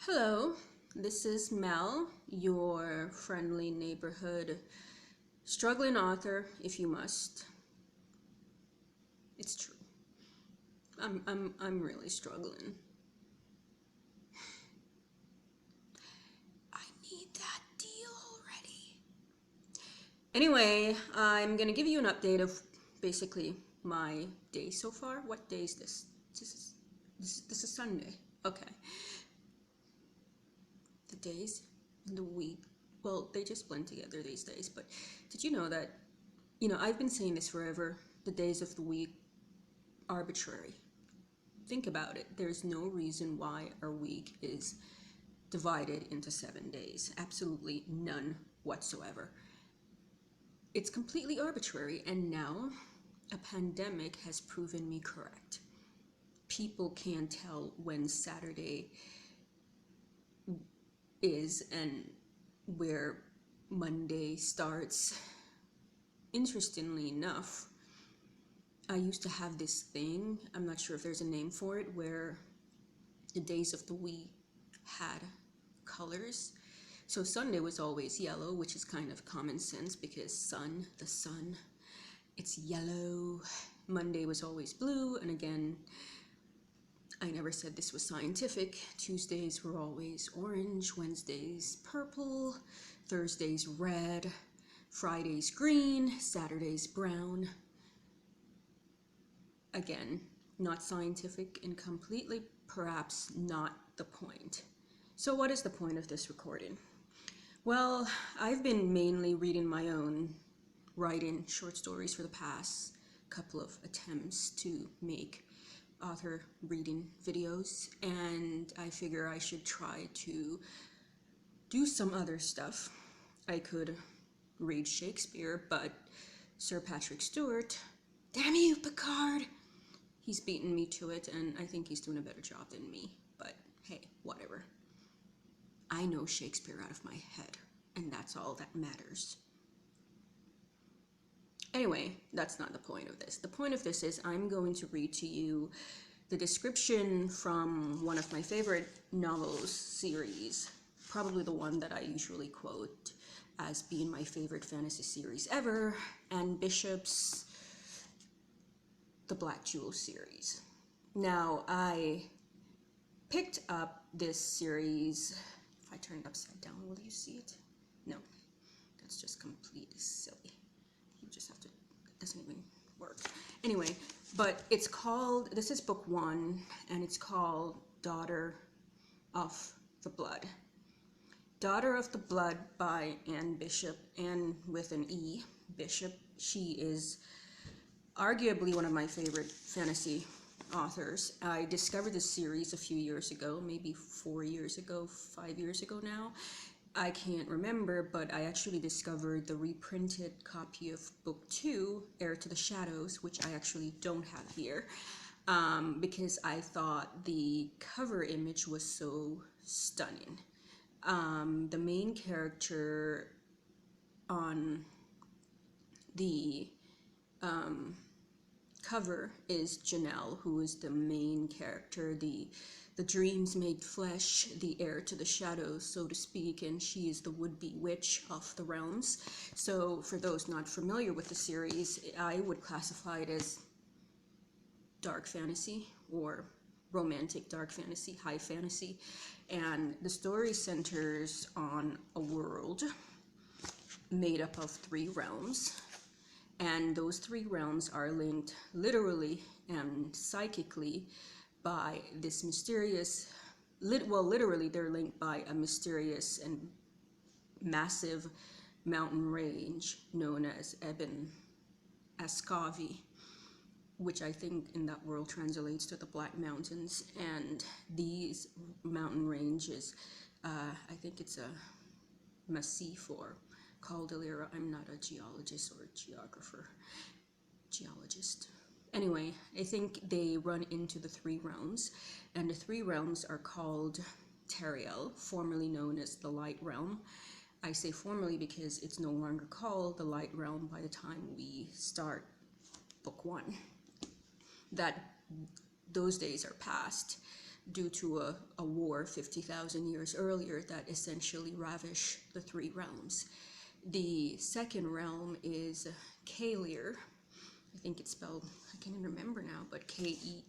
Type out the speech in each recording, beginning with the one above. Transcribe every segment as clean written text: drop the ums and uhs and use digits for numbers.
Hello, this is Mel, your friendly neighborhood struggling author, if you must. It's true. I'm really struggling. I need that deal already. Anyway, I'm gonna give you an update of basically my day so far. What day is this? This is Sunday. Okay. The days and the week, well, they just blend together these days. But did you know that, I've been saying this forever, the days of the week arbitrary. Think about it. There's no reason why our week is divided into 7 days. Absolutely none whatsoever. It's completely arbitrary, and now a pandemic has proven me correct. People can't tell when Saturday is and where Monday starts. Interestingly enough, I used to have this thing, I'm not sure if there's a name for it, where the days of the week had colors. So Sunday was always yellow, which is kind of common sense because the sun, it's yellow. Monday was always blue, and again, I never said this was scientific. Tuesdays were always orange, Wednesdays purple, Thursdays red, Fridays green, Saturdays brown. Again, not scientific and completely perhaps not the point. So what is the point of this recording? Well, I've been mainly reading my own writing short stories for the past couple of attempts to make author reading videos, and I figure I should try to do some other stuff. I could read Shakespeare, but Sir Patrick Stewart, damn you, Picard, he's beaten me to it, and I think he's doing a better job than me, but hey, whatever. I know Shakespeare out of my head, and that's all that matters. Anyway, that's not the point of this. The point of this is I'm going to read to you the description from one of my favorite novels series, probably the one that I usually quote as being my favorite fantasy series ever, Anne Bishop's The Black Jewel series. Now, I picked up this series. If I turn it upside down, will you see it? No, that's just completely silly. You just have to, it doesn't even work. Anyway, but it's called, this is book 1, and it's called Daughter of the Blood. Daughter of the Blood by Anne Bishop, Anne with an E, Bishop. She is arguably one of my favorite fantasy authors. I discovered this series a few years ago, maybe 4 years ago, 5 years ago now. I can't remember, but I actually discovered the reprinted copy of book 2, Heir to the Shadows, which I actually don't have here, because I thought the cover image was so stunning. The main character on the cover is Janelle, who is the main character, the dreams made flesh, the heir to the shadows, so to speak, and she is the would-be witch of the realms. So for those not familiar with the series, I would classify it as dark fantasy or romantic dark fantasy, high fantasy, and the story centers on a world made up of 3 realms, and those 3 realms are linked literally and psychically by this mysterious, literally they're linked by a mysterious and massive mountain range known as Ebon Ascavi, which I think in that world translates to the Black Mountains. And these mountain ranges, I think it's a massif or caldera. I'm not a geologist or a geologist. Anyway, I think they run into the 3 realms, and the 3 realms are called Teriel, formerly known as the Light Realm. I say formerly because it's no longer called the Light Realm by the time we start book 1. Those days are past. due to a war 50,000 years earlier that essentially ravished the three realms. The second realm is Kaelir. I think it's spelled, I can't even remember now, but Kaeler,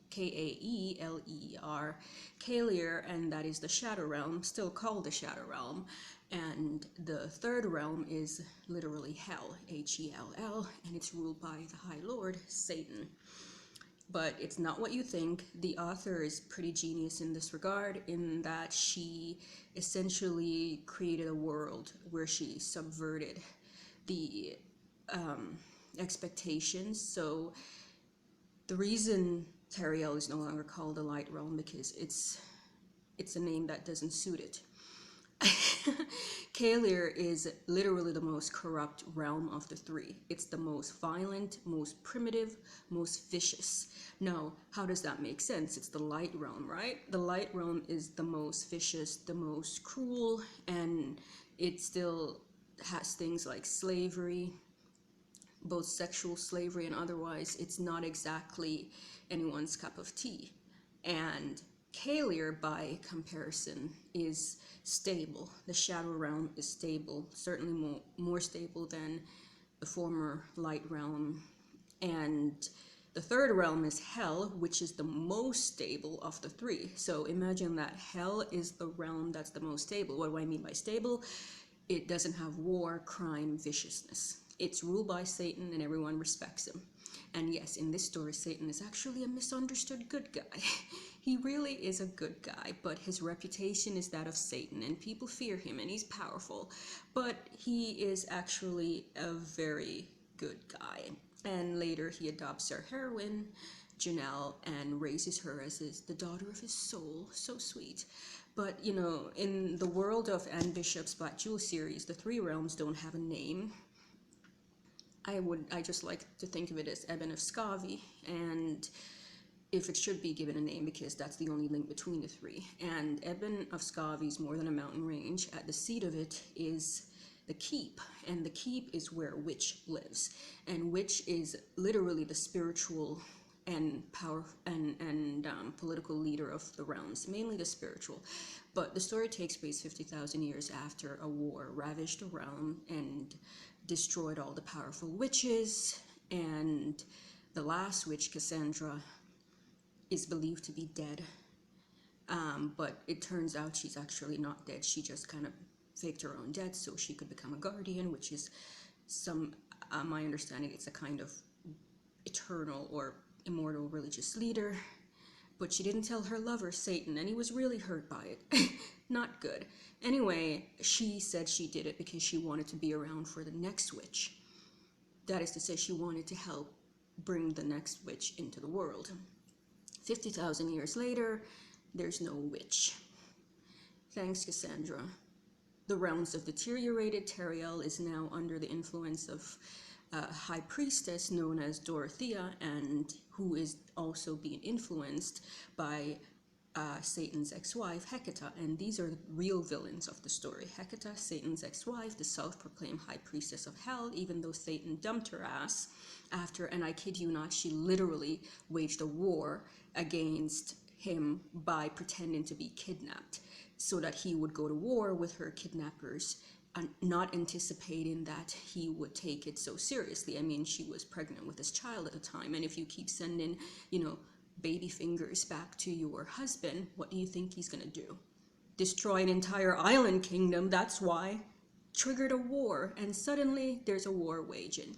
Kaelir, and that is the Shadow Realm, still called the Shadow Realm. And the third realm is literally Hell, Hell, and it's ruled by the High Lord, Satan. But it's not what you think. The author is pretty genius in this regard, in that she essentially created a world where she subverted the expectations. So the reason Teriel is no longer called the Light Realm because it's a name that doesn't suit it. Kaelir is literally the most corrupt realm of the three. It's the most violent, most primitive, most vicious. Now, how does that make sense? It's the Light Realm, right? The Light Realm is the most vicious, the most cruel, and it still has things like slavery, both sexual slavery and otherwise. It's not exactly anyone's cup of tea. And Kaelir, by comparison, is stable. The Shadow Realm is stable, certainly more stable than the former Light Realm. And the third realm is Hell, which is the most stable of the three. So imagine that Hell is the realm that's the most stable. What do I mean by stable? It doesn't have war, crime, viciousness. It's ruled by Satan and everyone respects him. And yes, in this story, Satan is actually a misunderstood good guy. He really is a good guy, but his reputation is that of Satan, and people fear him, and he's powerful. But he is actually a very good guy. And later he adopts our heroine, Janelle, and raises her as the daughter of his soul. So sweet. But, you know, in the world of Anne Bishop's Black Jewel series, the three realms don't have a name. I just like to think of it as Ebon of Scavi, and if it should be given a name, because that's the only link between the three. And Ebon of Scavi is more than a mountain range. At the seat of it is the keep, and the keep is where Witch lives, and Witch is literally the spiritual and power and political leader of the realms, mainly the spiritual. But the story takes place 50,000 years after a war ravaged the realm and destroyed all the powerful witches, and the last witch, Cassandra, is believed to be dead, but it turns out she's actually not dead. She just kind of faked her own death so she could become a guardian, which is my understanding, it's a kind of eternal or immortal religious leader. But she didn't tell her lover, Satan, and he was really hurt by it. Not good. Anyway, she said she did it because she wanted to be around for the next witch. That is to say, she wanted to help bring the next witch into the world. 50,000 years later, there's no witch. Thanks, Cassandra. The realms have deteriorated. Teriel is now under the influence of a high priestess known as Dorothea, and who is also being influenced by Satan's ex-wife, Hecate. And these are the real villains of the story. Hecate, Satan's ex-wife, the self-proclaimed high priestess of hell, even though Satan dumped her ass after, and I kid you not, she literally waged a war against him by pretending to be kidnapped so that he would go to war with her kidnappers, not anticipating that he would take it so seriously. I mean, she was pregnant with his child at the time, and if you keep sending, baby fingers back to your husband, what do you think he's gonna do? Destroy an entire island kingdom. That's why. Triggered a war, and suddenly there's a war waging.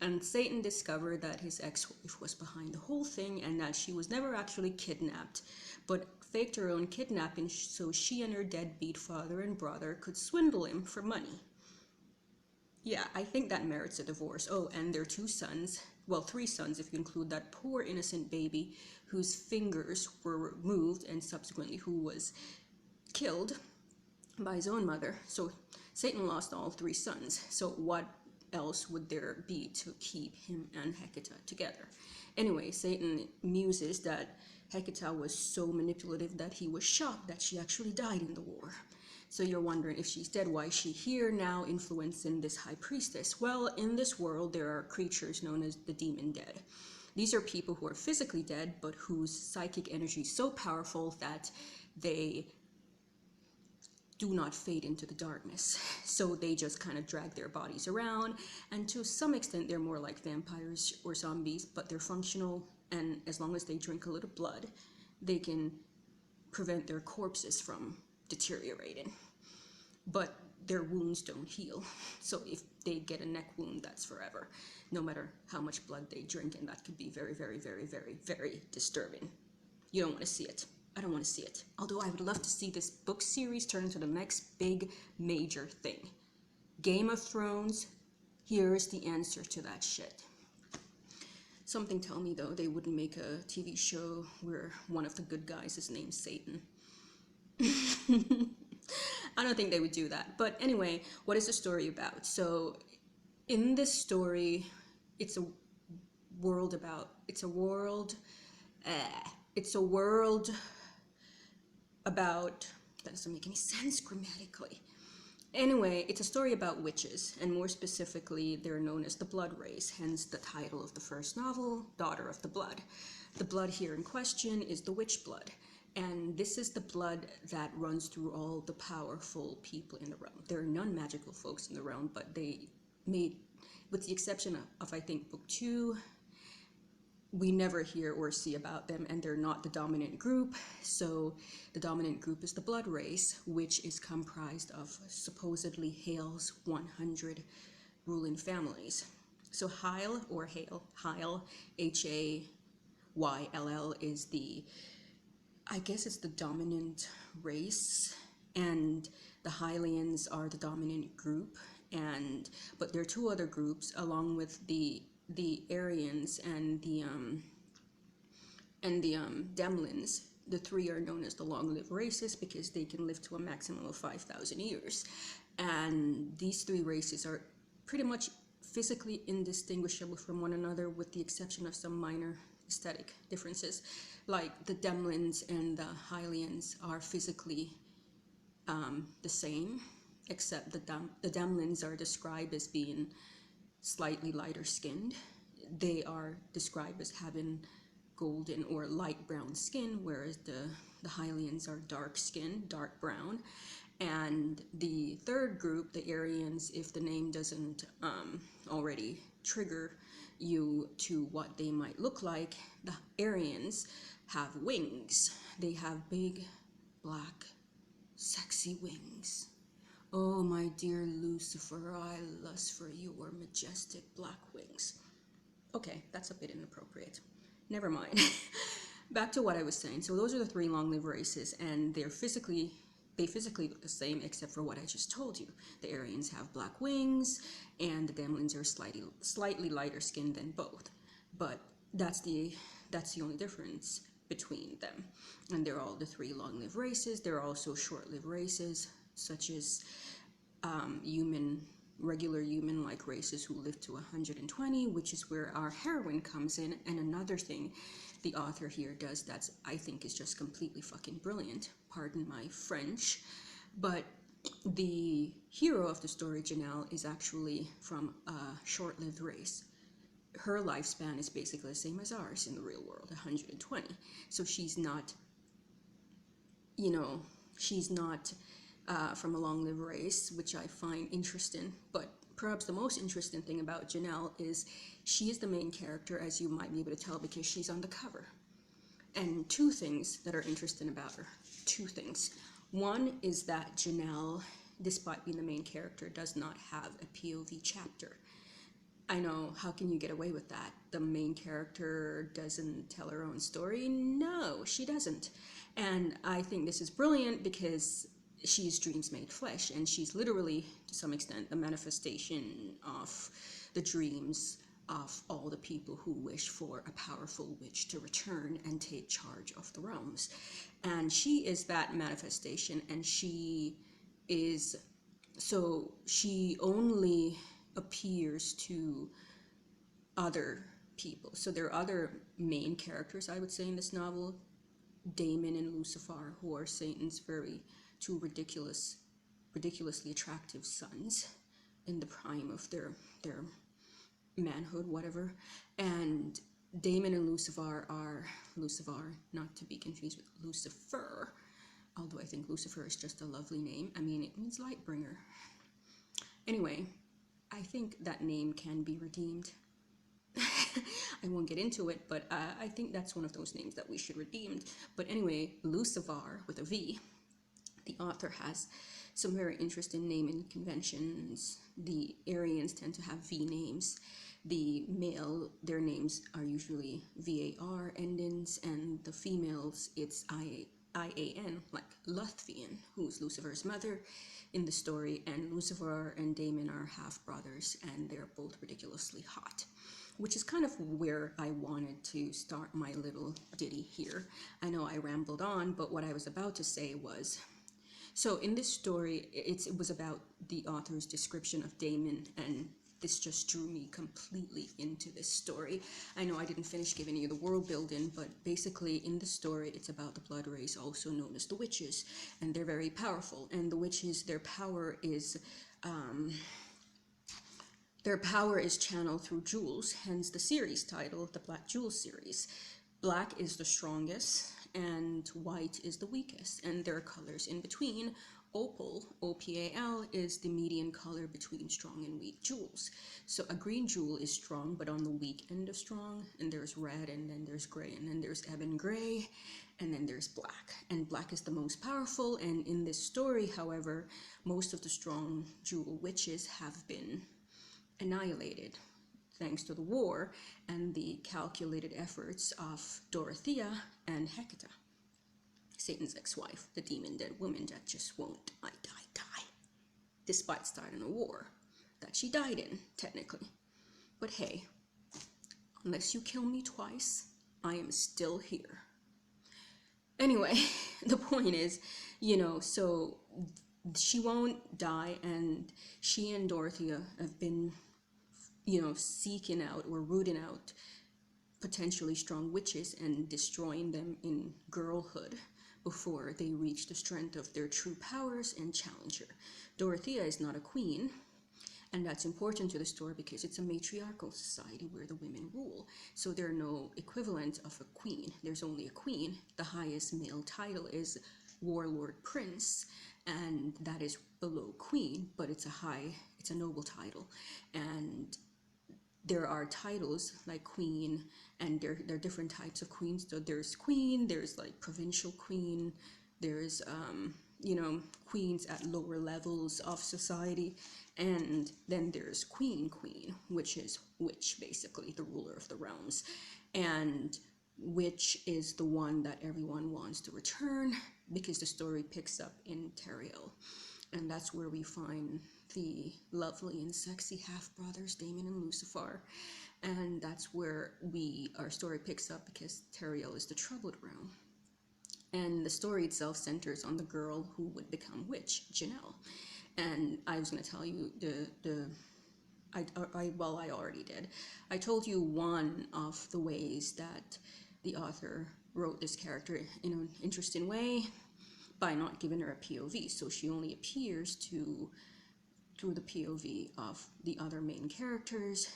And Satan discovered that his ex-wife was behind the whole thing, and that she was never actually kidnapped, but faked her own kidnapping so she and her deadbeat father and brother could swindle him for money. Yeah, I think that merits a divorce. Oh, and their two sons, well, three sons if you include that poor innocent baby whose fingers were removed and subsequently who was killed by his own mother. So Satan lost all three sons. So what else would there be to keep him and Hecate together? Anyway, Satan muses that Hecate was so manipulative that he was shocked that she actually died in the war. So you're wondering, if she's dead, why is she here now influencing this high priestess? Well, in this world, there are creatures known as the demon dead. These are people who are physically dead, but whose psychic energy is so powerful that they do not fade into the darkness. So they just kind of drag their bodies around, and to some extent they're more like vampires or zombies, but they're functional, and as long as they drink a little blood, they can prevent their corpses from deteriorating. But their wounds don't heal. So if they get a neck wound, that's forever, no matter how much blood they drink, and that could be very, very, very, very, very disturbing. You don't want to see it. I don't want to see it. Although I would love to see this book series turn into the next big major thing. Game of Thrones, here is the answer to that shit. Something tell me though they wouldn't make a TV show where one of the good guys is named Satan. I don't think they would do that. But anyway, what is the story about? So in this story, it's a world about, it's a world about, that doesn't make any sense grammatically. Anyway, it's a story about witches, and more specifically, they're known as the Blood Race, hence the title of the first novel, Daughter of the Blood. The blood here in question is the witch blood, and this is the blood that runs through all the powerful people in the realm. There are non-magical folks in the realm, but they made, with the exception of I think book 2, we never hear or see about them, and they're not the dominant group. So the dominant group is the Blood Race, which is comprised of supposedly Hale's 100 ruling families. So Hyle, or Hale, Hayll, is the, I guess it's the dominant race, and the Hylians are the dominant group, but there are two other groups along with the Aryans and the Demlins. The three are known as the long-lived races because they can live to a maximum of 5,000 years. And these three races are pretty much physically indistinguishable from one another, with the exception of some minor aesthetic differences. Like the Demlins and the Hylians are physically the same, except the Demlins are described as being slightly lighter skinned. They are described as having golden or light brown skin, whereas the Hylians are dark skinned, dark brown. And the third group, the Aryans, if the name doesn't already trigger you to what they might look like, the Aryans have wings. They have big, black, sexy wings. Oh, my dear Lucifer, I lust for your majestic black wings. Okay, that's a bit inappropriate. Never mind. Back to what I was saying. So those are the three long-lived races, and they physically look the same, except for what I just told you. The Aryans have black wings, and the Demlins are slightly lighter skinned than both. But that's the only difference between them. And they're all the three long-lived races. There are also short-lived races, such as regular human-like races who live to 120, which is where our heroine comes in. And another thing the author here does that I think is just completely fucking brilliant, pardon my French, but the hero of the story, Janelle, is actually from a short-lived race. Her lifespan is basically the same as ours in the real world, 120. So she's not, from a long-lived race, which I find interesting. But perhaps the most interesting thing about Janelle is she is the main character, as you might be able to tell, because she's on the cover. And two things that are interesting about her. Two things. One is that Janelle, despite being the main character, does not have a POV chapter. I know, how can you get away with that? The main character doesn't tell her own story? No, she doesn't. And I think this is brilliant because she's dreams made flesh, and she's literally, to some extent, the manifestation of the dreams of all the people who wish for a powerful witch to return and take charge of the realms. And she is that manifestation, and she only appears to other people. So there are other main characters, I would say, in this novel, Damon and Lucifer, who are Satan's two ridiculously attractive sons in the prime of their manhood, whatever. And Damon and Lucifer, not to be confused with Lucifer, although I think Lucifer is just a lovely name. I mean, it means light bringer. Anyway, I think that name can be redeemed. I won't get into it, but I think that's one of those names that we should redeem. But anyway, Lucifer with a V, the author has some very interesting naming conventions. The Aryans tend to have V names. The male, their names are usually VAR endings, and the females, it's IAN, like Luthvian, who's Lucifer's mother in the story, and Lucifer and Damon are half brothers, and they're both ridiculously hot, which is kind of where I wanted to start my little ditty here. I know I rambled on, but what I was about to say was, so in this story, it was about the author's description of Damon, and this just drew me completely into this story. I know I didn't finish giving you the world building, but basically in the story, it's about the blood race, also known as the witches, and they're very powerful. And the witches, their power is channeled through jewels, hence the series title, the Black Jewel series. Black is the strongest, and white is the weakest, and there are colors in between. Opal, OPAL, is the median color between strong and weak jewels. So a green jewel is strong, but on the weak end of strong, and there's red, and then there's gray, and then there's ebon gray, and then there's black. And black is the most powerful, and in this story, however, most of the strong jewel witches have been annihilated thanks to the war and the calculated efforts of Dorothea and Hecate, Satan's ex-wife, the demon dead woman that just won't die, despite starting a war that she died in, technically. But hey, unless you kill me twice, I am still here. Anyway, the point is, so she won't die, and she and Dorothea have been, seeking out or rooting out potentially strong witches and destroying them in girlhood before they reach the strength of their true powers and challenge her. Dorothea is not a queen, and that's important to the story because it's a matriarchal society where the women rule. So there are no equivalent of a queen. There's only a queen. The highest male title is Warlord Prince, and that is below queen, but it's a noble title. And there are titles like queen, and there are different types of queens. So there's queen, there's like provincial queen, there's queens at lower levels of society, and then there's queen, which is witch, basically the ruler of the realms. And witch is the one that everyone wants to return, because the story picks up in Teriel, and that's where we find the lovely and sexy half-brothers, Damon and Lucifer. And that's where our story picks up, because Teriel is the troubled realm. And the story itself centers on the girl who would become witch, Janelle. And I was going to tell you I already did. I told you one of the ways that the author wrote this character in an interesting way by not giving her a POV. So she only appears through the POV of the other main characters,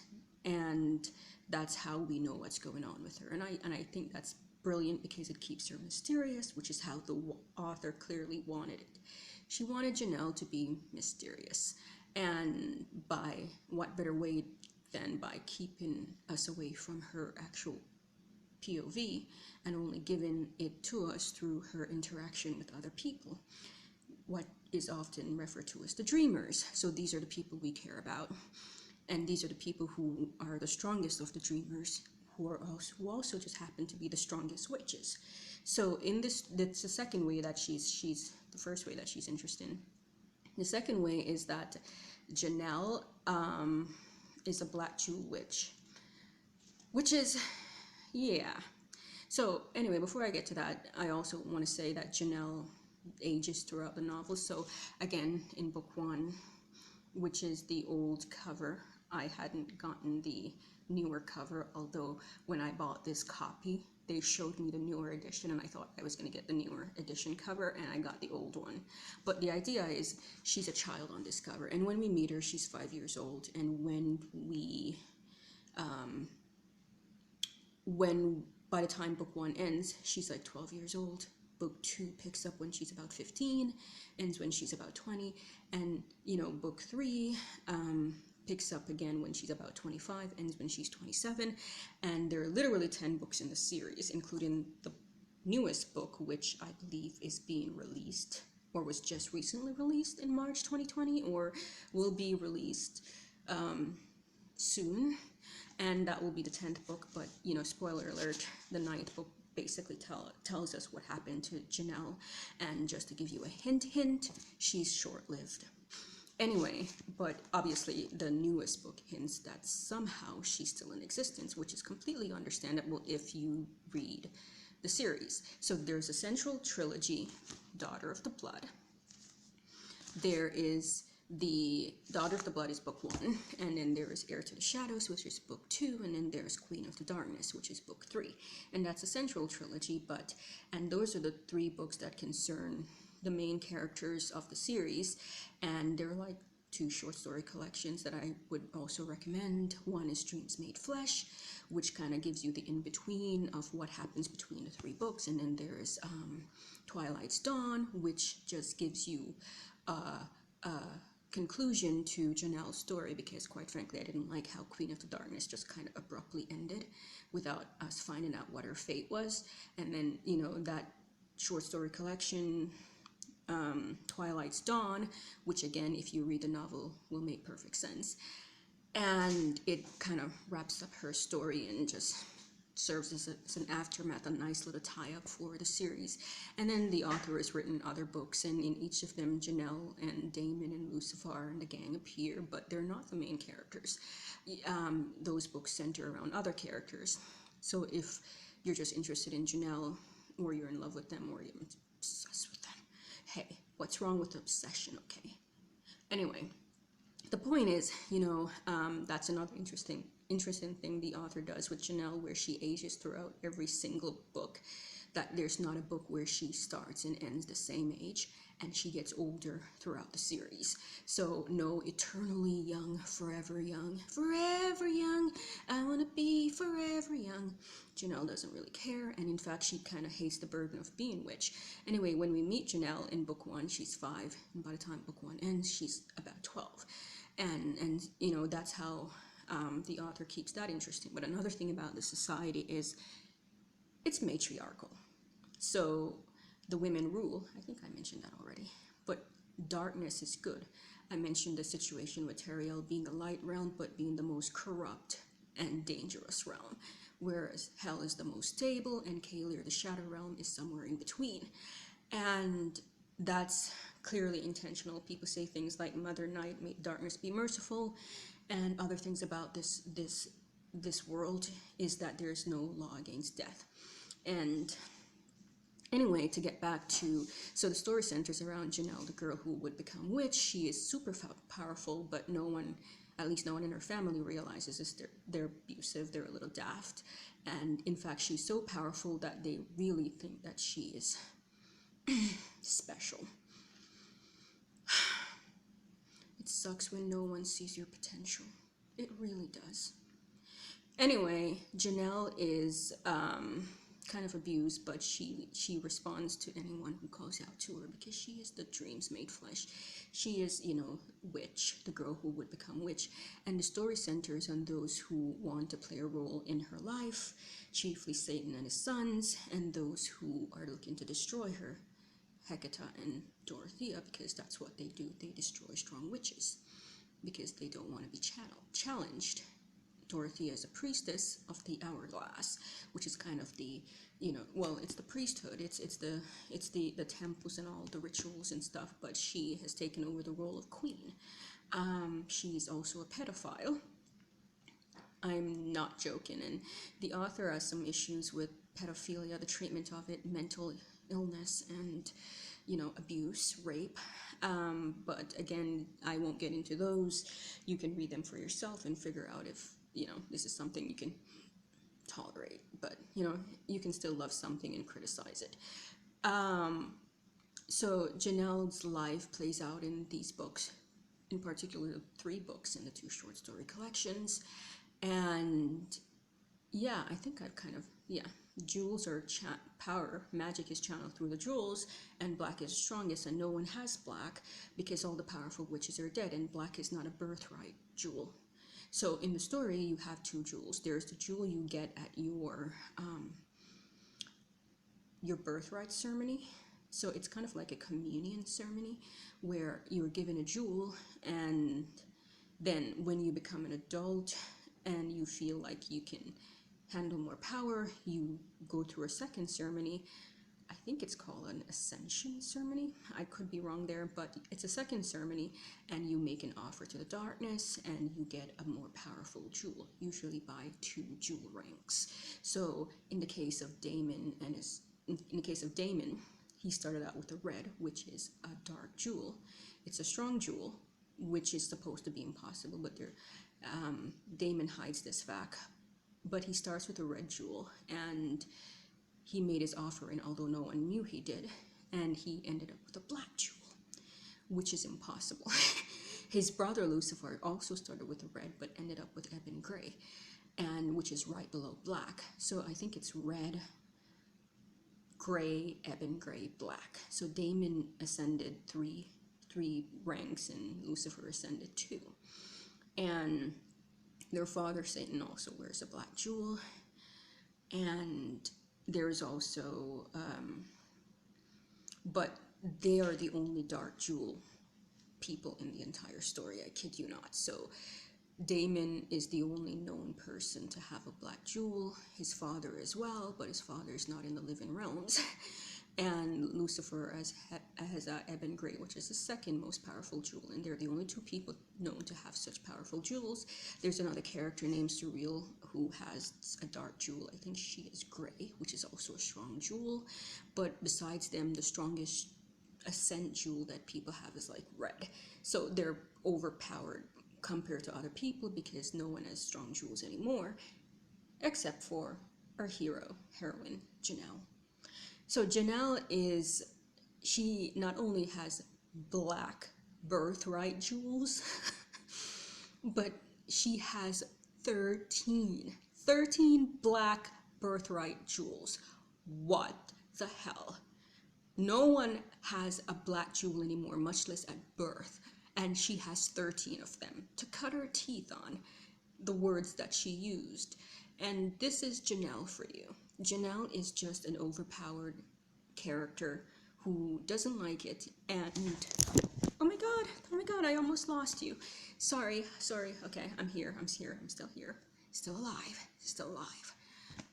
and that's how we know what's going on with her. And I think that's brilliant because it keeps her mysterious, which is how the author clearly wanted it. She wanted Janelle to be mysterious, and by what better way than by keeping us away from her actual POV and only giving it to us through her interaction with other people, what is often referred to as the dreamers. So these are the people we care about, and these are the people who are the strongest of the dreamers, who also just happen to be the strongest witches. So in this, that's the second way that she's the first way that she's interesting. The second way is that Janelle is a Black Jewel witch, which is, yeah. So anyway, before I get to that, I also want to say that Janelle ages throughout the novel. So again, in book 1, which is the old cover, I hadn't gotten the newer cover, although when I bought this copy, they showed me the newer edition, and I thought I was going to get the newer edition cover, and I got the old one. But the idea is she's a child on this cover, and when we meet her, she's 5 years old, and when we when by the time book 1 ends, she's like 12 years old. Book 2 picks up when she's about 15, ends when she's about 20, and book 3 picks up again when she's about 25, ends when she's 27, and there are literally 10 books in the series, including the newest book, which I believe is being released or was just recently released in March 2020, or will be released soon, and that will be the 10th book. But spoiler alert, the 9th book basically tells us what happened to Janelle, and just to give you a hint, she's short-lived. Anyway, but obviously the newest book hints that somehow she's still in existence, which is completely understandable if you read the series. So there's a central trilogy, Daughter of the Blood. There is the Daughter of the Blood is book 1, and then there is Heir to the Shadows, which is book 2, and then there's Queen of the Darkness, which is book 3. And that's a central trilogy, and those are the 3 books that concern the main characters of the series, and they're like 2 short story collections that I would also recommend. One is Dreams Made Flesh, which kind of gives you the in-between of what happens between the 3 books, and then there's Twilight's Dawn, which just gives you a conclusion to Janelle's story, because quite frankly I didn't like how Queen of the Darkness just kind of abruptly ended without us finding out what her fate was. And then that short story collection, Twilight's Dawn, which again, if you read the novel, will make perfect sense, and it kind of wraps up her story and just serves as an aftermath, a nice little tie-up for the series. And then the author has written other books, and in each of them Janelle and Damon and Lucifer and the gang appear, but they're not the main characters. Those books center around other characters. So if you're just interested in Janelle, or you're in love with them, or you're obsessed with them, hey, what's wrong with obsession, okay? Anyway, the point is, that's another interesting thing the author does with Janelle, where she ages throughout every single book, that there's not a book where she starts and ends the same age, and she gets older throughout the series. So no eternally young, forever young, I want to be forever young. Janelle doesn't really care, and in fact she kind of hates the burden of being witch. Anyway, when we meet Janelle in book 1, she's 5, and by the time book 1 ends, she's about 12. And that's how the author keeps that interesting. But another thing about the society is it's matriarchal. So the women rule. I think I mentioned that already. But darkness is good. I mentioned the situation with Teriel being the light realm, but being the most corrupt and dangerous realm, whereas hell is the most stable, and Kalir, the shadow realm, is somewhere in between. And that's clearly intentional. People say things like Mother Night, may darkness be merciful, and other things about this world is that there's no law against death. And anyway, to get back to, so the story centers around Janelle, the girl who would become witch. She is super powerful, but no one, at least no one in her family, realizes this. They're abusive, they're a little daft, and in fact she's so powerful that they really think that she is special. It sucks when no one sees your potential. It really does. Anyway, Janelle is kind of abused, but she responds to anyone who calls out to her, because she is the Dreams Made Flesh. She is, witch, the girl who would become witch, and the story centers on those who want to play a role in her life, chiefly Satan and his sons, and those who are looking to destroy her, Hecate and Dorothea, because that's what they do. They destroy strong witches because they don't want to be challenged. Dorothea is a priestess of the hourglass, which is kind of the, it's the priesthood, it's the temples and all the rituals and stuff, but she has taken over the role of queen. She's also a pedophile. I'm not joking, and the author has some issues with pedophilia, the treatment of it, mental illness, and abuse, rape, but again, I won't get into those. You can read them for yourself and figure out if this is something you can tolerate, but you can still love something and criticize it. So Janelle's life plays out in these books, in particular 3 books in the 2 short story collections, and Yeah, I think I've kind of, yeah. Jewels are power. Magic is channeled through the jewels, and black is strongest, and no one has black because all the powerful witches are dead, and black is not a birthright jewel. So in the story, you have two jewels. There's the jewel you get at your birthright ceremony. So it's kind of like a communion ceremony where you're given a jewel, and then when you become an adult and you feel like you can handle more power, you go through a second ceremony. I think it's called an ascension ceremony. I could be wrong there, but it's a second ceremony, and you make an offer to the darkness and you get a more powerful jewel, usually by 2 jewel ranks. So in the case of Damon he started out with a red, which is a dark jewel. It's a strong jewel, which is supposed to be impossible, but Damon hides this fact. But he starts with a red jewel, and he made his offer, and although no one knew he did, and he ended up with a black jewel, which is impossible. His brother Lucifer also started with a red, but ended up with ebon gray, and which is right below black. So I think it's red, gray, ebon gray, black. So Damon ascended three ranks, and Lucifer ascended 2. And their father Satan also wears a black jewel, and there's also but they are the only dark jewel people in the entire story, I kid you not. So Damon is the only known person to have a black jewel, his father as well, but his father is not in the living realms. And Lucifer has ebon gray, which is the second most powerful jewel, and they're the only 2 people known to have such powerful jewels. There's another character named Surreal who has a dark jewel. I think she is gray, which is also a strong jewel. But besides them, the strongest ascent jewel that people have is like red. So they're overpowered compared to other people because no one has strong jewels anymore, except for our heroine, Janelle. So Janelle she not only has black birthright jewels, but she has 13 black birthright jewels. What the hell? No one has a black jewel anymore, much less at birth, and she has 13 of them to cut her teeth on, the words that she used. And this is Janelle for you. Janelle is just an overpowered character who doesn't like it, and oh my god, I almost lost you. Sorry, okay, I'm still here, still alive.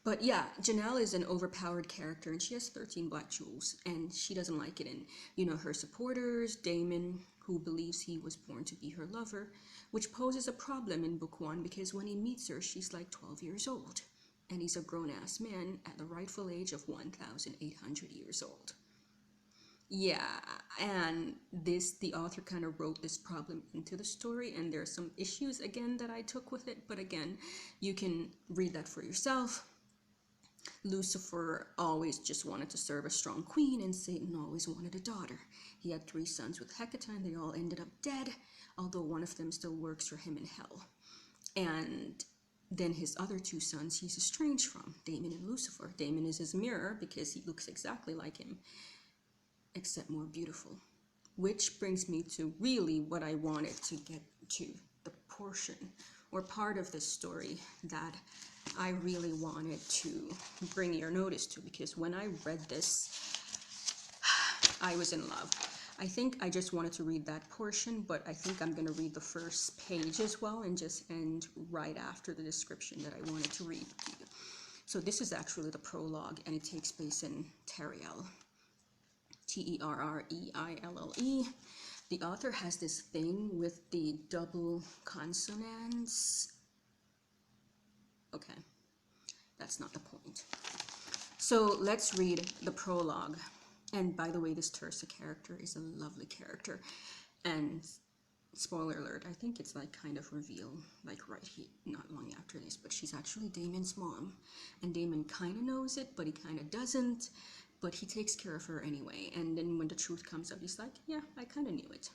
But yeah, Janelle is an overpowered character, and she has 13 black jewels, and she doesn't like it. And her supporters, Damon, who believes he was born to be her lover, which poses a problem in book 1 because when he meets her, she's like 12 years old, and he's a grown-ass man at the rightful age of 1,800 years old. Yeah, and the author kind of wrote this problem into the story, and there are some issues again that I took with it, but again, you can read that for yourself. Lucifer always just wanted to serve a strong queen, and Satan always wanted a daughter. He had 3 sons with Hecate, and they all ended up dead, although one of them still works for him in hell. And then his other 2 sons he's estranged from, Damon and Lucifer. Damon is his mirror because he looks exactly like him, except more beautiful. Which brings me to really what I wanted to get to, the portion or part of this story that I really wanted to bring your notice to, because when I read this, I was in love. I think I just wanted to read that portion, but I think I'm going to read the first page as well and just end right after the description that I wanted to read to you. So this is actually the prologue, and it takes place in Teriel. Terreille. The author has this thing with the double consonants. Okay, that's not the point. So let's read the prologue. And by the way, this Tersa character is a lovely character. And spoiler alert, I think it's like kind of revealed like right here, not long after this, but she's actually Damon's mom. And Damon kind of knows it, but he kind of doesn't. But he takes care of her anyway. And then when the truth comes out, he's like, yeah, I kind of knew it.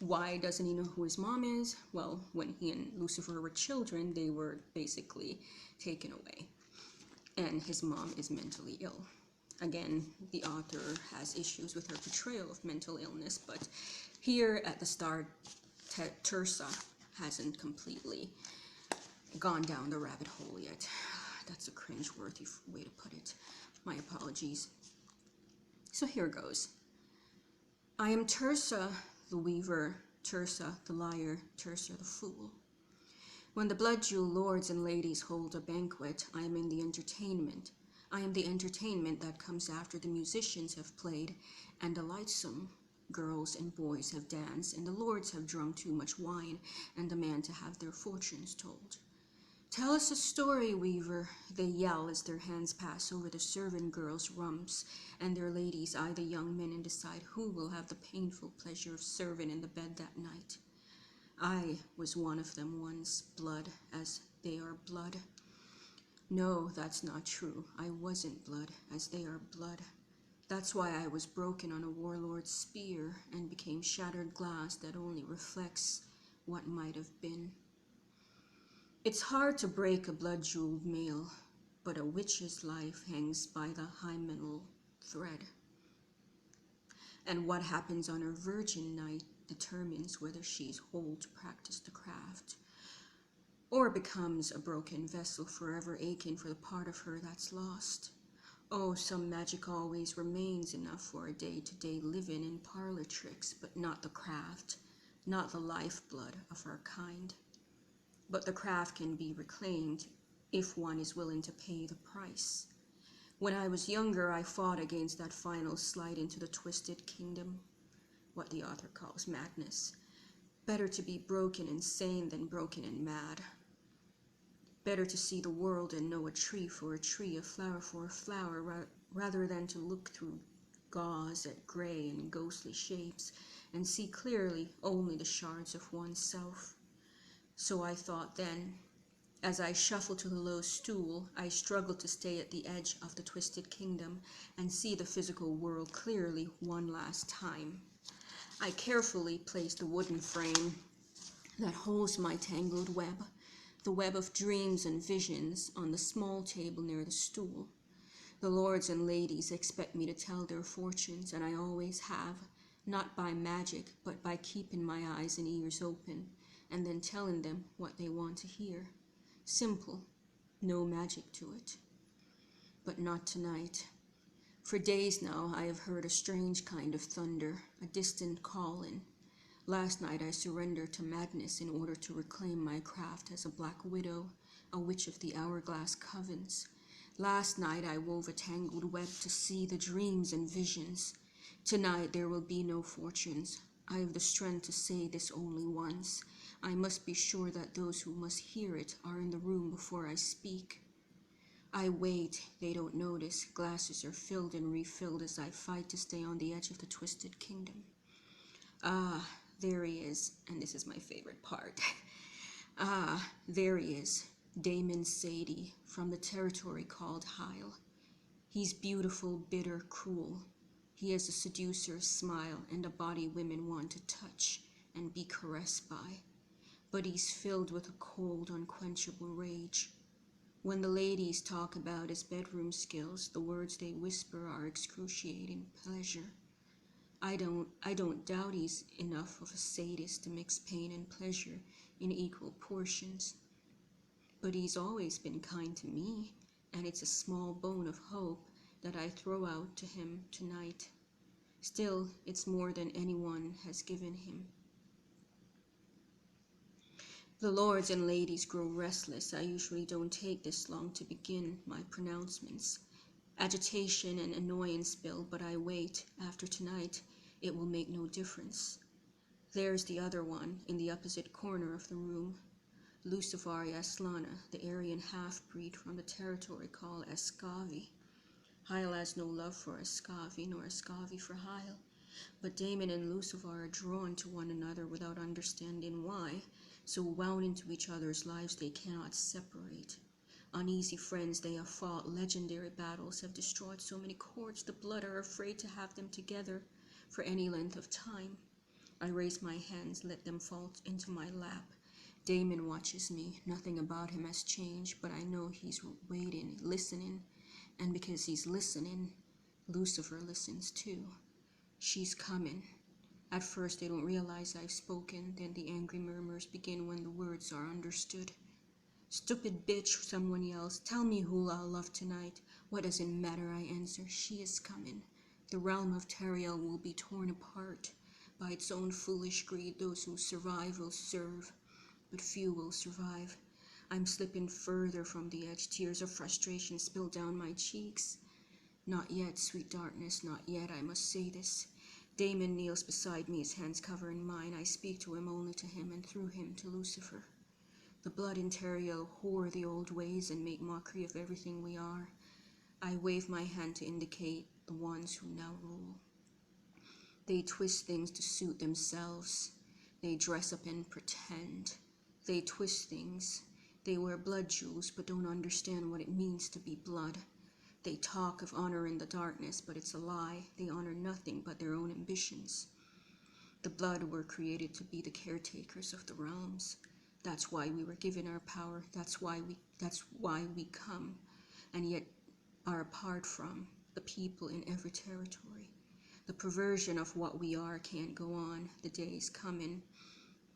Why doesn't he know who his mom is? Well, when he and Lucifer were children, they were basically taken away. And his mom is mentally ill. Again, the author has issues with her portrayal of mental illness, but here at the start, Tirsa hasn't completely gone down the rabbit hole yet. That's a cringe-worthy way to put it. My apologies. So here goes. I am Tirsa the weaver, Tirsa the liar, Tirsa the fool. When the blood-jewel lords and ladies hold a banquet, I am in the entertainment. I am the entertainment that comes after the musicians have played, and the lightsome girls and boys have danced, and the lords have drunk too much wine, and demand to have their fortunes told. Tell us a story, weaver, they yell as their hands pass over the servant girls' rumps, and their ladies eye the young men and decide who will have the painful pleasure of serving in the bed that night. I was one of them once, blood as they are blood. No, that's not true. I wasn't blood as they are blood. That's why I was broken on a warlord's spear and became shattered glass that only reflects what might have been. It's hard to break a blood-jeweled male, but a witch's life hangs by the hymenal thread. And what happens on her virgin night determines whether she's whole to practice the craft, or becomes a broken vessel forever aching for the part of her that's lost. Oh, some magic always remains enough for a day-to-day living in parlor tricks, but not the craft, not the lifeblood of our kind. But the craft can be reclaimed if one is willing to pay the price. When I was younger, I fought against that final slide into the twisted kingdom, what the author calls madness. Better to be broken and sane than broken and mad. Better to see the world and know a tree for a tree, a flower for a flower, rather than to look through gauze at gray and ghostly shapes and see clearly only the shards of oneself. So I thought then. As I shuffled to the low stool, I struggled to stay at the edge of the twisted kingdom and see the physical world clearly one last time. I carefully placed the wooden frame that holds my tangled web, the web of dreams and visions, on the small table near the stool. The lords and ladies expect me to tell their fortunes, and I always have, not by magic, but by keeping my eyes and ears open, and then telling them what they want to hear. Simple, no magic to it. But not tonight. For days now I have heard a strange kind of thunder, a distant calling. Last night I surrendered to madness in order to reclaim my craft as a black widow, a witch of the hourglass covens. Last night I wove a tangled web to see the dreams and visions. Tonight there will be no fortunes. I have the strength to say this only once. I must be sure that those who must hear it are in the room before I speak. I wait, they don't notice. Glasses are filled and refilled as I fight to stay on the edge of the twisted kingdom. Ah, there he is, and this is my favorite part. Ah, there he is, Damon Sadie, from the territory called Hyle. He's beautiful, bitter, cruel. He has a seducer's smile and a body women want to touch and be caressed by. But he's filled with a cold, unquenchable rage. When the ladies talk about his bedroom skills, the words they whisper are excruciating pleasure. I don't doubt he's enough of a sadist to mix pain and pleasure in equal portions. But he's always been kind to me, and it's a small bone of hope that I throw out to him tonight. Still, it's more than anyone has given him. The lords and ladies grow restless. I usually don't take this long to begin my pronouncements. Agitation and annoyance build, but I wait. After tonight, it will make no difference. There's the other one, in the opposite corner of the room. Lucifer Yaslana, the Aryan half-breed from the territory called Escavi. Hyle has no love for Escavi, nor Escavi for Hyle. But Damon and Lucifer are drawn to one another without understanding why, so wound into each other's lives they cannot separate. Uneasy friends, they have fought legendary battles, have destroyed so many cords the blood are afraid to have them together for any length of time. I raise my hands, let them fall into my lap. Damon watches me. Nothing about him has changed, but I know he's waiting, listening. And because he's listening, Lucifer listens too. She's coming. At first they don't realize I've spoken, then the angry murmurs begin when the words are understood. Stupid bitch, someone yells. Tell me who I'll love tonight. What does it matter, I answer. She is coming. The realm of Teriel will be torn apart. By its own foolish greed, those who survive will serve, but few will survive. I'm slipping further from the edge. Tears of frustration spill down my cheeks. Not yet, sweet darkness, not yet, I must say this. Damon kneels beside me, his hands covering mine. I speak to him, only to him, and through him to Lucifer. The blood in Teriel whore the old ways and make mockery of everything we are. I wave my hand to indicate the ones who now rule. They twist things to suit themselves. They dress up and pretend. They twist things. They wear blood jewels but don't understand what it means to be blood. They talk of honor in the darkness, but it's a lie. They honor nothing but their own ambitions. The blood were created to be the caretakers of the realms. That's why we were given our power. That's why we come, and yet are apart from the people in every territory. The perversion of what we are can't go on. The day is coming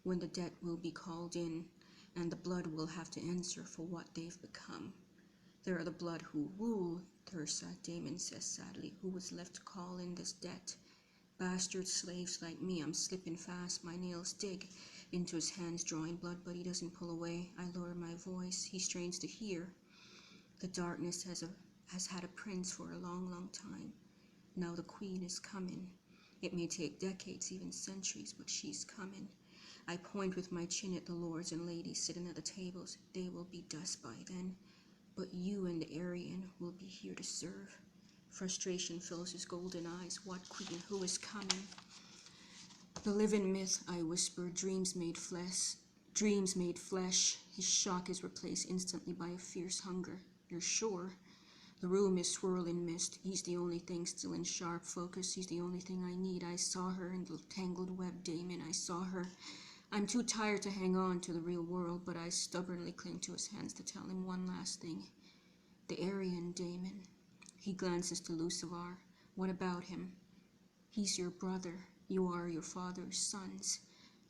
when the dead will be called in, and the blood will have to answer for what they've become. There are the blood who rule, Thursa, Damon says sadly, who was left to call in this debt. Bastard slaves like me, I'm slipping fast, my nails dig into his hands, drawing blood, but he doesn't pull away. I lower my voice, he strains to hear. The darkness has had a prince for a long, long time. Now the queen is coming. It may take decades, even centuries, but she's coming. I point with my chin at the lords and ladies sitting at the tables. They will be dust by then, but you and the Aryan will be here to serve. Frustration fills his golden eyes. What queen? Who is coming? The living myth, I whisper, dreams made flesh. Dreams made flesh. His shock is replaced instantly by a fierce hunger. You're sure? The room is swirling mist. He's the only thing still in sharp focus. He's the only thing I need. I saw her in the tangled web, Damon. I saw her. I'm too tired to hang on to the real world, but I stubbornly cling to his hands to tell him one last thing. The Aryan, Damon. He glances to Lucifer. What about him? He's your brother. You are your father's sons.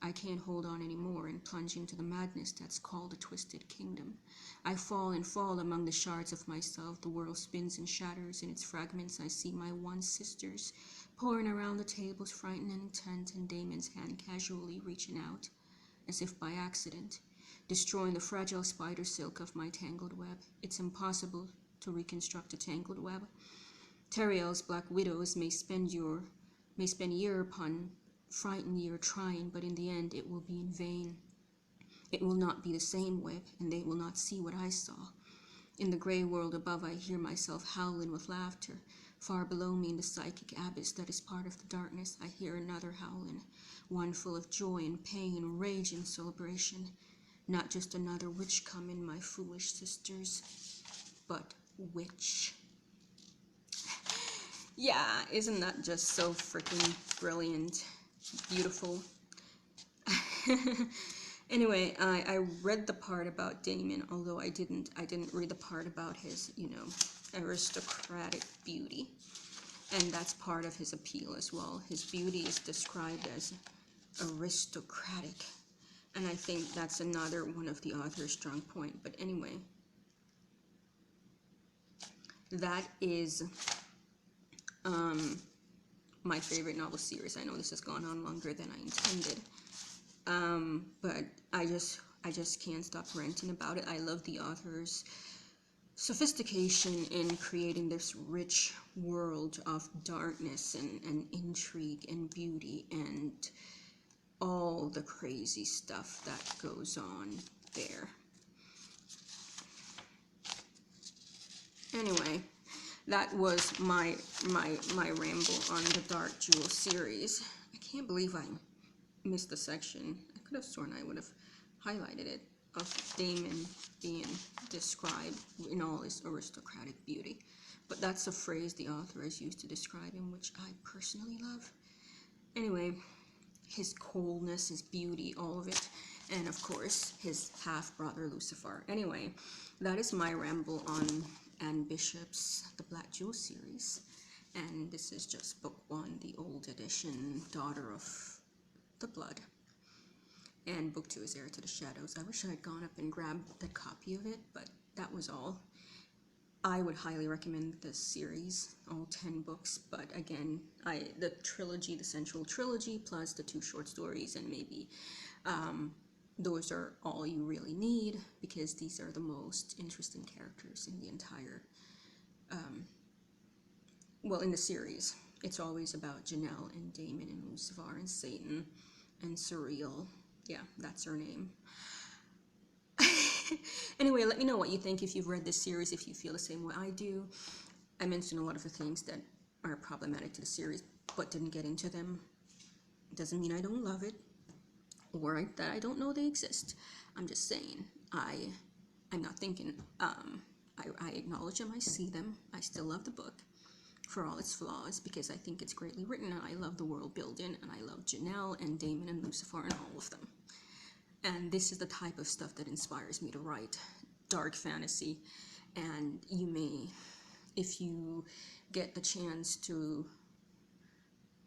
I can't hold on anymore and plunge into the madness that's called a twisted kingdom. I fall and fall among the shards of myself. The world spins and shatters. In its fragments I see my one sisters pouring around the tables, frightened and intent, and Damon's hand casually reaching out, as if by accident, destroying the fragile spider silk of my tangled web. It's impossible to reconstruct a tangled web. Teriel's black widows may spend year upon frightened year trying, but in the end it will be in vain. It will not be the same web, and they will not see what I saw. In the gray world above, I hear myself howling with laughter. Far below me in the psychic abyss that is part of the darkness, I hear another howling, one full of joy and pain, rage and celebration. Not just another witch coming, my foolish sisters, but witch. Yeah, isn't that just so freaking brilliant, beautiful? Anyway, I read the part about Damon, although I didn't read the part about his, aristocratic beauty. And that's part of his appeal as well. His beauty is described as aristocratic. And I think that's another one of the author's strong point. But anyway, that is my favorite novel series. I know this has gone on longer than I intended. But I just can't stop ranting about it. I love the author's sophistication in creating this rich world of darkness and intrigue and beauty and all the crazy stuff that goes on there. Anyway, that was my ramble on the Dark Jewel series. I can't believe I missed the section. I could have sworn I would have highlighted it, of Damon being described in all his aristocratic beauty. But that's a phrase the author has used to describe him, which I personally love. Anyway, his coldness, his beauty, all of it. And of course, his half-brother Lucifer. Anyway, that is my ramble on Anne Bishop's The Black Jewel series. And this is just book 1, the old edition, Daughter of the Blood. And book 2 is Heir to the Shadows. I wish I had gone up and grabbed a copy of it, but that was all. I would highly recommend this series, all 10 books, but again, the trilogy, the Sensual trilogy, plus the 2 short stories, and maybe those are all you really need, because these are the most interesting characters in the entire, well, in the series. It's always about Janelle and Damon and Lucifer and Satan and Surreal. Yeah, that's her name. Anyway, let me know what you think if you've read this series, if you feel the same way I do. I mentioned a lot of the things that are problematic to the series, but didn't get into them. Doesn't mean I don't love it, or that I don't know they exist. I'm just saying, I'm not thinking, I acknowledge them, I see them, I still love the book for all its flaws, because I think it's greatly written, and I love the world building, and I love Janelle and Damon and Lucifer and all of them. And this is the type of stuff that inspires me to write dark fantasy. And you may, if you get the chance to,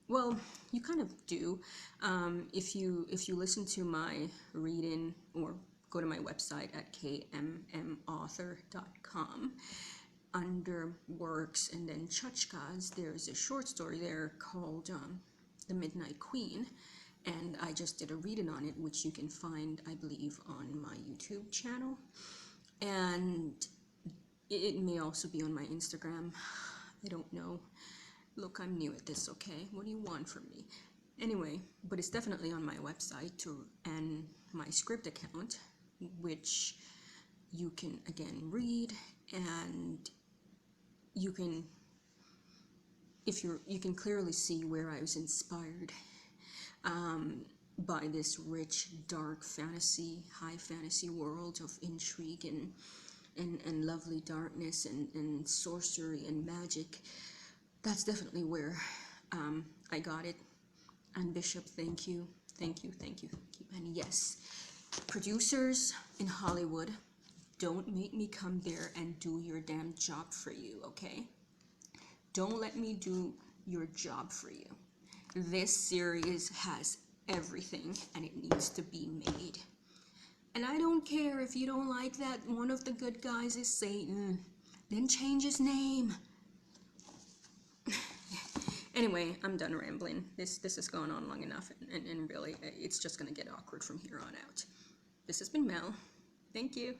well, you kind of do, if you listen to my reading or go to my website at kmmauthor.com, under works and then Chachkas, there's a short story there called The Midnight Queen. And I just did a reading on it, which you can find, I believe, on my YouTube channel. And it may also be on my Instagram. I don't know. Look, I'm new at this, okay? What do you want from me? Anyway, but it's definitely on my website and my script account, which you can, again, read. And you can, you can clearly see where I was inspired by this rich, dark fantasy, high fantasy world of intrigue and lovely darkness and sorcery and magic. That's definitely where I got it. And Bishop, thank you, thank you, thank you, thank you. And yes, producers in Hollywood, don't make me come there and do your damn job for you, okay? Don't let me do your job for you. This series has everything, and it needs to be made. And I don't care if you don't like that one of the good guys is Satan. Then change his name. Anyway, I'm done rambling. This has gone on long enough, and really, it's just going to get awkward from here on out. This has been Mel. Thank you.